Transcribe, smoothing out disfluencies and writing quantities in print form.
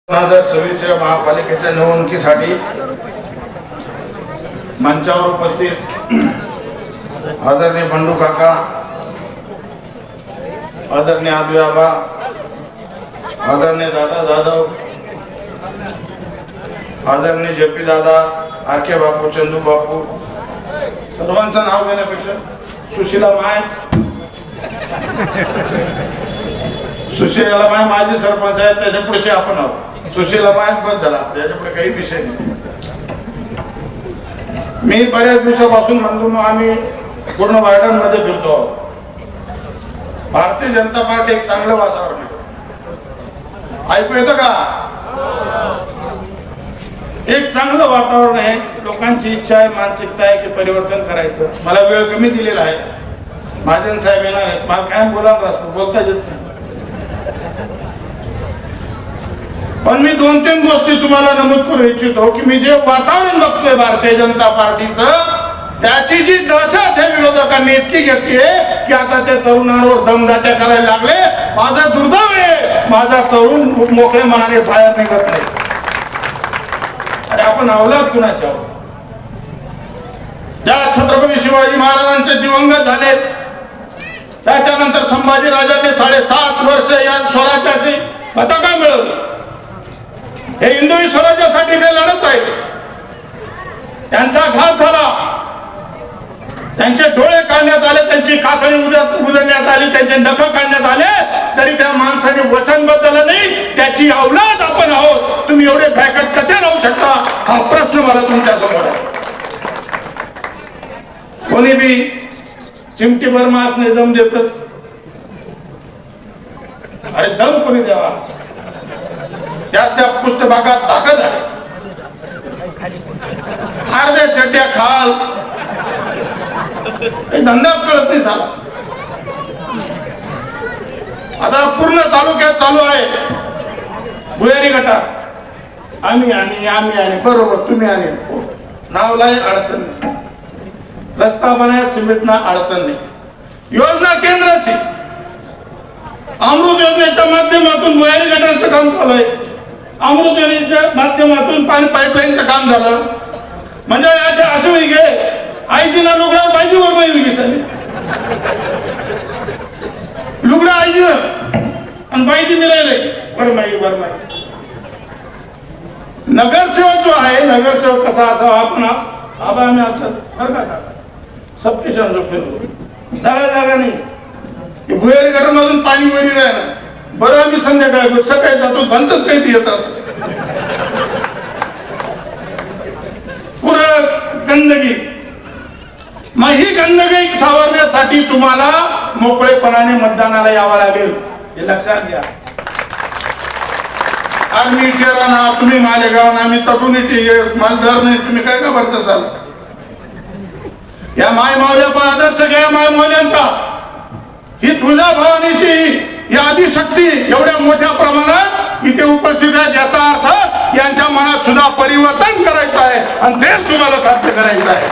2026 महापालिकेच्या निवडणुकीसाठी मंचावर उपस्थित आदरणीय बंडू काका, आदरणीय आदवी आबा, आदरणीय दादा जाधव, आदरणीय जेपी दादा, आके बापू, चंदू बापू, सर्वांचं नाव घेण्यापेक्षा सुशीला माय माजी सरपंच आहे, त्याच्या पुढे आपण आहोत. सुशीला माय बस झाला, त्याच्यापुढे काही विषय नाही. मी बऱ्याच दिवसापासून म्हणतो ना, आम्ही पूर्ण वार्डन मध्ये फिरतो आहोत. भारतीय जनता पार्टी एक चांगलं वातावरण आहे. ऐकू येतं का? एक चांगलं वातावरण आहे. लोकांची इच्छा आहे, मानसिकता आहे की परिवर्तन करायचं. मला वेळ कमी दिलेला आहे. महाजन साहेब येणार आहेत, मला काय बोलता येत नाही. पण मी 2-3 गोष्टी तुम्हाला नमूद करू इच्छितो की मी जे वातावरण बघतोय भारतीय जनता पार्टीचं, त्याची जी दहशत आहे विरोधकांनी इतकी घेतलीये की आता ते तरुणांवर दमदाट्या करायला लागले. माझा दुर्दैव आहे, माझा तरुण मोकळे मनाने बाहेर निघत नाही. अरे आपण अवलाद कुणाचे आहोत? ज्या छत्रपती शिवाजी महाराजांचे दिवंगत झाले, त्याच्यानंतर संभाजी राजाने 7.5 वर्ष या स्वराज्याची पताका मिळवली. हे हिंदवी स्वराज्यासाठी ते लढत आहेत. त्यांचा घात झाला, त्यांचे डोळे काढण्यात आले, त्यांची कातडी उधळण्यात आली, त्यांचे नख काढण्यात आले, तरी त्या माणसाने वचन बदललं नाही. त्याची अवलाद आपण आहोत. तुम्ही एवढे बॅकअप कसे राहू शकता, हा प्रश्न मला तुमच्या समोर आहे. कोणी बी चिमटीभर मास नाही दम देतच. अरे दम कोणी द्यावा, त्या पृष्ठभागात ताकद आहे. अर्ध्या चड्ड्या खाल, धंदाच कळत नाही साला. आता पूर्ण तालुक्यात चालू आहे भुयारी गटार. आम्ही आणि बरोबर तुम्ही आणि नावला अडचण नाही. रस्ता बनायत सिमेंटना अडचण नाही. योजना केंद्राची अमृत योजनेच्या माध्यमातून भुयारी गटारचं काम चालू आहे. अमृत योजनेच्या माध्यमातून पाणी पाईपलाईनचं काम झालं. म्हणजे असं वेगळे गे आईजीना लुगडा बाईजीवर माहिती झाली. लुगडा आईजी आणि बाईजी मिळाले बरमाई. नगरसेवक जो आहे, नगरसेवक कसा असावा आपण आबा आम्ही असं बरं का सबके जागा नाही. भुयारी गटारमधून पाणी वरी राहिलं. बरं आम्ही संध्याकाळी सकाळी जातो, बंदच काही येतात. पुरं गंदगी. मग ही गंदगी सावरण्यासाठी तुम्हाला मोकळेपणाने मतदानाला यावं लागेल, हे लक्षात घ्या. आम्ही केराना, तुम्ही मालेगाव, आम्ही तटून मालदार नाही. तुम्ही काय का भरत असाल? या माय मावल्या पण आदर्श घ्या माय मावल्यांचा. ही तुळजा भवानीची या आदिशक्ती एवढ्या मोठ्या प्रमाणात इथे उपस्थित आहे, याचा अर्थ यांच्या मनात सुद्धा परिवर्तन करायचं आहे आणि तेच तुम्हाला साध्य करायचं आहे.